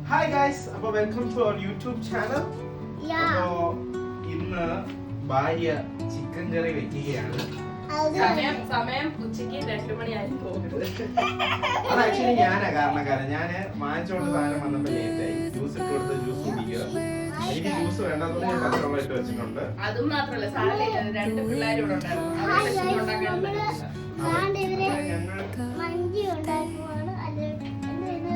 Hi guys, അപ്പോൾ welcome to our YouTube channel. അപ്പോൾ ഇന്ന് ഭാര്യ ചിക്കൻ കറി വെക്കുകയാണ്. സമയം ഉച്ചയ്ക്ക് 2 മണിയായി പോകരുത്. അത് ആക്ച്വലി ഞാനാ കാരണക്കാരൻ. ഞാൻ വാങ്ങിച്ചോണ്ട് സാധനം വന്നപ്പോൾ ലേറ്റായി. ജ്യൂസ് ഇട്ട് കൊടുത്ത് ജ്യൂസ് കുടിക്കുക. എനിക്ക് ജ്യൂസ് വേണ്ടാത്തതുകൊണ്ട് ഞാൻ പച്ചവെള്ളം ഇട്ട് വെച്ചിട്ടുണ്ട്. അതും മാത്രമല്ല, സാലി 2 പിള്ളേരും ഇവിടെ ഉണ്ടായിരുന്നു. ആക്ച്വലി ഞങ്ങൾ ഇന്ന്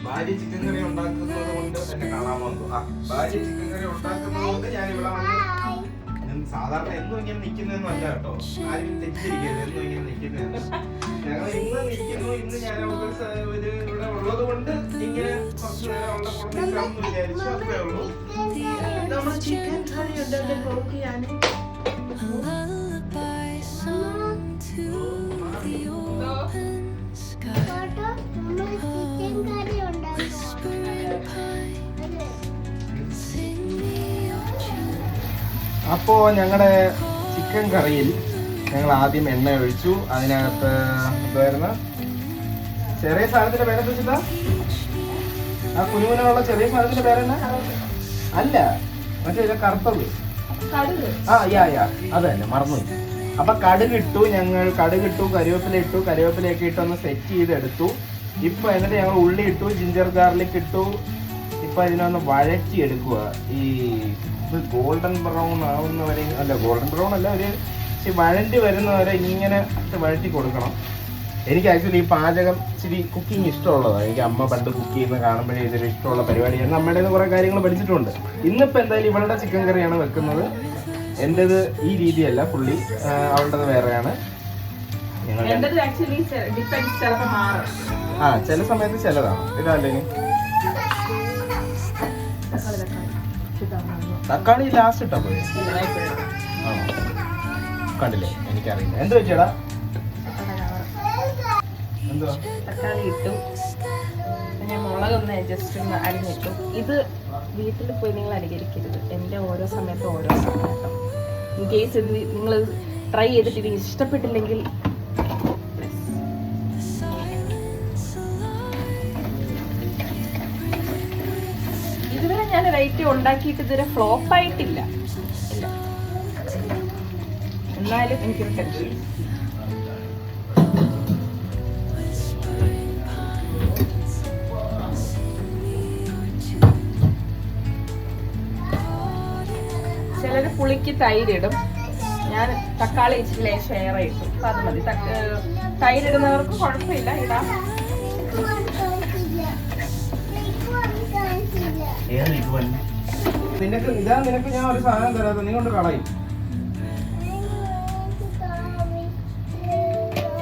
ഭാര്യ ചിക്കൻ കറി ഉണ്ടാക്കുന്നത് കൊണ്ട് എന്നെ കാണാൻ വന്നു. ഭാര്യ ചിക്കൻ കറി ഉണ്ടാക്കുന്നത് കൊണ്ട് ഞാൻ ഇവിടെ വന്ന് സാധാരണ എന്നും ഇങ്ങനെ നിൽക്കുന്നതെന്നും അല്ല കേട്ടോ, ആരും തെറ്റിദ്ധരിക്കരുത്. എന്നും ഇങ്ങനെ നിൽക്കുന്നതെന്ന് ഞങ്ങൾ ഇന്ന് നിൽക്കുന്നു. ഇന്ന് ഞാൻ ഒരു ഇവിടെ ഉള്ളത് കൊണ്ട് ഇങ്ങനെ കുറച്ച് നേരം അവിടെ കൊണ്ടിരിക്കാമെന്ന് വിചാരിച്ചു. അത്രേ ഉള്ളൂ. നമ്മൾ ചിക്കൻ കറി ഉണ്ടാക്കാൻ നോക്കിയാണ്. അപ്പോ ഞങ്ങളുടെ ചിക്കൻ കറിയിൽ ഞങ്ങൾ ആദ്യം എണ്ണ ഒഴിച്ചു. അതിനകത്ത് എന്തായിരുന്നു ചെറിയ സാധനത്തിന്റെ പേരെന്താ വെച്ചിട്ടാ? ആ കുനുകുനുള്ള ചെറിയ സാധനത്തിന്റെ പേരെന്നാ? അല്ല, മറ്റേ കറുത്തത്. യാ അത് തന്നെ, മറന്നു. അപ്പൊ കടുകിട്ടു, ഞങ്ങൾ കടുകിട്ടു, കരിവേപ്പില ഇട്ടു, കരിവേപ്പിലയൊക്കെ ഇട്ടൊന്ന് സെറ്റ് ചെയ്തെടുത്തു. ഇപ്പൊ എന്നിട്ട് ഞങ്ങൾ ഉള്ളി ഇട്ടു, ജിഞ്ചർ ഗാർലിക് ഇട്ടു. ഇപ്പൊ ഇതിനൊന്ന് വഴറ്റി എടുക്കുക. ഈ ഇത് ഗോൾഡൻ ബ്രൗൺ ആവുന്നവരെ, അല്ല ഗോൾഡൻ ബ്രൗൺ അല്ല, ഒരു വഴണ്ടി വരുന്നവരെ ഇങ്ങനെ വഴറ്റി കൊടുക്കണം. എനിക്ക് ആക്ച്വലി ഈ പാചകം ഇച്ചിരി കുക്കിംഗ് ഇഷ്ടമുള്ളതാണ്. എനിക്ക് അമ്മ പണ്ട് കുക്ക് ചെയ്യുന്ന കാണുമ്പോഴേ ഇതൊരു ഇഷ്ടമുള്ള പരിപാടിയാണ്. അമ്മയുടെ കുറെ കാര്യങ്ങൾ പഠിച്ചിട്ടുണ്ട്. ഇന്നിപ്പോ എന്തായാലും ഇവളുടെ ചിക്കൻ കറിയാണ് വെക്കുന്നത്. എന്റേത് ഈ രീതിയല്ല, പുള്ളി അവളുടേത് വേറെയാണ്. ചില സമയത്ത് ചിലതാണ്. ഇതല്ലേ തക്കാളി ലാസ്റ്റ് ഇട്ടാ പോയി. കണ്ടില്ലേ, എനിക്കറിയില്ല. എന്ത് വെച്ചേടാ? എന്തുവാ? തക്കാളി ഇട്ടു, പിന്നെ മുളകൊന്ന് ജസ്റ്റ് ഒന്ന് അരിഞ്ഞിട്ടു. ഇത് വീട്ടിൽ പോയി നിങ്ങൾ അനുകരിക്കരുത്. എൻ്റെ ഓരോ സമയത്തും ഓരോ സമയത്തും. ഇൻ കേസ് ഇത് നിങ്ങൾ ട്രൈ ചെയ്തിട്ട് ഇത് ഇഷ്ടപ്പെട്ടില്ലെങ്കിൽ ഇതുവരെ ഞാൻ വെറൈറ്റി ഉണ്ടാക്കിയിട്ട് ഇതുവരെ ഫ്ലോപ്പ് ആയിട്ടില്ല. ഇല്ല, എന്നാലും എനിക്കൊരു ടെൻഷൻ. ചിലർ പുളിക്ക് തൈരിടും. ഞാൻ തക്കാളി ഇച്ചിരി ലേശം ഏറെ ഇട്ടു. അപ്പം അത് മതി. തൈരിടുന്നവർക്ക് കുഴപ്പമില്ല, ഇടാം. നിനക്ക് ഞാൻ ഒരു സാധനം തരാത്ത, നീ കൊണ്ട് കളയും.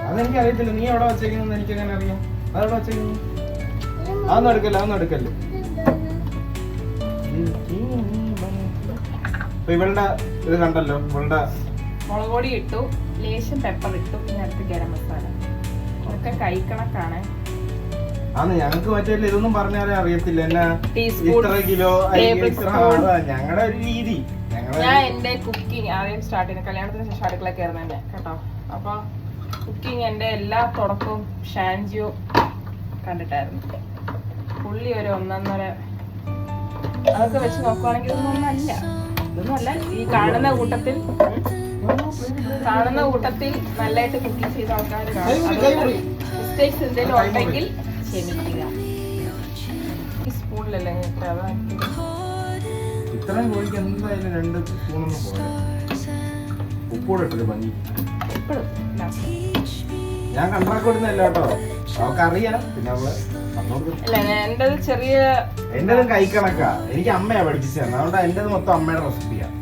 അതെനിക്ക് അറിയത്തില്ല. നീ എവിടെ വെച്ചേക്കുന്നത് എനിക്ക് എങ്ങനെ അറിയാം? അതെവിടെ വെച്ചേക്കുന്നു? അതൊന്നും എടുക്കല്ലോ. ഇവളുടെ ഇത് കണ്ടല്ലോ, ഇവളുടെ മുളക് പൊടി ഇട്ടു, ലേശം പെപ്പർ ഇട്ടു, പിന്നെ അടുത്ത് ഗരം മസാല. ഇതൊക്കെ കൈക്കണക്കാണ്. ഞങ്ങൾക്ക് മറ്റേ ഇതൊന്നും പറഞ്ഞാലേ അറിയത്തില്ല. എന്നാ ഇത്ര കിലോ ഞങ്ങളുടെ ഒരു രീതി. ഞാൻ എന്റെ കുക്കിംഗ് ആദ്യം സ്റ്റാർട്ട് ചെയ്യുന്നത് കല്യാണത്തിന് ശേഷം അടുക്കള കയറുന്ന തന്നെ കേട്ടോ. അപ്പൊ കുക്കിംഗ് എന്റെ എല്ലാ തുടക്കവും ഷാൻജിയോ കണ്ടിട്ടായിരുന്നു. പുള്ളി ഒരു 1.5 അതൊക്കെ വെച്ച് നോക്കുവാണെങ്കിൽ ഇതൊന്നുമല്ല. ഈ കാണുന്ന കൂട്ടത്തിൽ നല്ലതായിട്ട് കുക്കിംഗ് ചെയ്ത ആൾക്കാർ മിസ്റ്റേക്സ് എന്തെങ്കിലും ഉണ്ടെങ്കിൽ ക്ഷമിക്കുക. ഈ സ്പൂണിലല്ലേ ഇത്രയും കോഴിക്ക് എന്തായാലും 2 സ്പൂണൊന്നും പോലെ ഉപ്പോടെ ഇട്ടൊരു ഭംഗി. ഞാൻ കണ്ടാക്കൊടുന്നല്ല കേട്ടോ, അവക്കറിയാം. പിന്നെ അവള് എന്റേതും കൈക്കണക്കാ. എനിക്ക് അമ്മയാ പഠിപ്പിച്ചു തന്നെ. അതുകൊണ്ട് എന്റേത് മൊത്തം അമ്മയുടെ റെസിപ്പിയാണ്.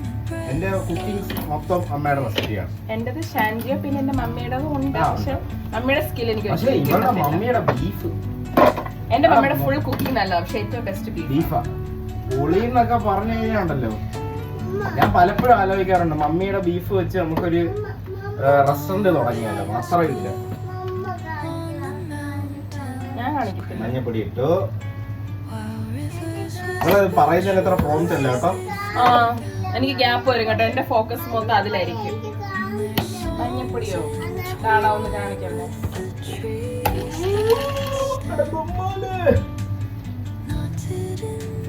എന്റെ കുക്കിംഗ് മൊത്തം അമ്മയുടെ റെസിപ്പിയാണ്. എന്റേത് ഷാൻജിയോ, പിന്നെ എന്റെ മമ്മിയുടെ ഉണ്ട്. പക്ഷെ മമ്മിയുടെ സ്കിൽ എനിക്ക് മമ്മിയുടെ ബീഫ്, എന്റെ മമ്മിയുടെ ഫുൾ കുക്കിംഗ് നല്ല. പക്ഷെ ഏറ്റവും ബെസ്റ്റ് ബീഫാ. പുളി എന്നൊക്കെ പറഞ്ഞു കഴിഞ്ഞാണ്ടല്ലോ, ഞാൻ പലപ്പോഴും ആലോചിക്കാറുണ്ട് മമ്മിയുടെ ബീഫ് വെച്ച് നമുക്കൊരു റെസ്റ്റോറന്റ് തുടങ്ങിയാലോ. മാത്രമില്ല, മഞ്ഞപ്പൊടി ഇട്ടു, നിങ്ങളത് പറയുന്നതിൽ എത്ര പ്രോംസ് അല്ല കേട്ടോ. ആ എനിക്ക് ഗ്യാപ്പ് വരും കേട്ടോ, എന്റെ ഫോക്കസ് മൊത്തം അതിലായിരിക്കും. മഞ്ഞപ്പൊടിയോ കാണാ ഒന്ന് കാണിക്കണ്ടേ.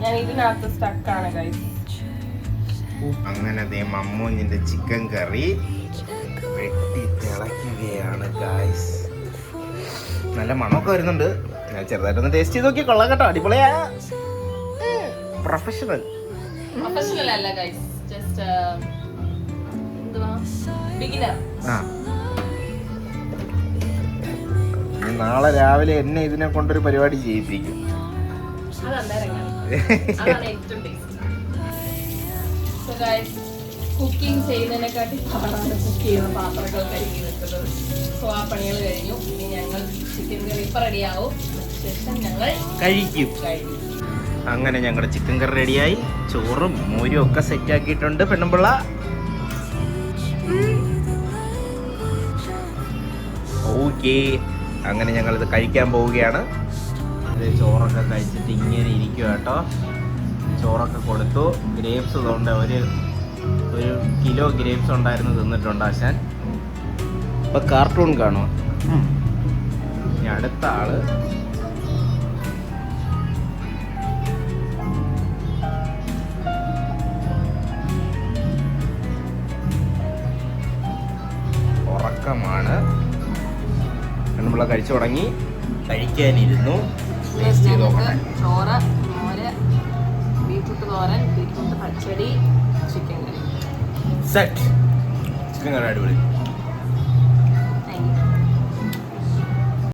ഞാൻ ഇതിനകത്ത് സ്റ്റക്കാണ് ഗൈസ്. അങ്ങനെ മമ്മൂഞ്ഞിന്റെ ചിക്കൻ കറി വെട്ടി തിളയ്ക്കുകയാണ് ഗൈസ്. നല്ല മണമൊക്കെ വരുന്നുണ്ട്. ഞാൻ ചെറുതായിട്ടൊന്ന് ടേസ്റ്റ് ചെയ്ത് നോക്കി. കൊള്ളാം കേട്ടോ, അടിപൊളിയാ. പ്രൊഫഷണൽ അല്ല ഗൈസ്, ജസ്റ്റ് എന്തുവാ ബിഗിനർ. നാളെ രാവിലെ എന്നെ ഇതിനെ കൊണ്ടൊരു പരിപാടി ചെയ്യിപ്പിക്കും. കുക്കിംഗ് ചെയ്യുന്നതിനെക്കാട്ടി പാടാണ് കുക്ക് ചെയ്യുന്ന പാത്രങ്ങൾ കഴുകി വെക്കുന്നത്. സോ ആ പണികൾ കഴിഞ്ഞു. ഇനി ഞങ്ങൾ ചിക്കൻ കറി ഇപ്പൊ റെഡിയാവും, ശേഷം ഞങ്ങൾ കഴിക്കും. അങ്ങനെ ഞങ്ങളുടെ ചിക്കൻ കറി റെഡിയായി. ചോറും മോരും ഒക്കെ സെറ്റ് ആക്കിയിട്ടുണ്ട് പെണ്ണുമ്പിള്ള. ഓക്കേ, അങ്ങനെ ഞങ്ങളിത് കഴിക്കാൻ പോവുകയാണ്. ചോറൊക്കെ കഴിച്ചിട്ട് ഇങ്ങനെ ഇരിക്കുക കേട്ടോ. ചോറൊക്കെ കൊടുത്തു. ഗ്രേപ്സ് കൊണ്ട് ഒരു കിലോ ഗ്രേപ്സ് ഉണ്ടായിരുന്നു തിന്നിട്ടുണ്ട് ആശാൻ. ഇപ്പൊ കാർട്ടൂൺ കാണുമോ? ഇനി അടുത്ത ആള് ഉറക്കമാണ്. നമ്മൾ കഴിച്ചു തുടങ്ങി. കഴിക്കാനിരുന്നു. ചോറ്, മോര്, ബീറ്റ്റൂട്ട് തോരൻ, ബീറ്റ്റൂട്ട് പച്ചടി, ചിക്കൻ കറി. സെറ്റ്. ചിക്കൻ കറി അടിപൊളി.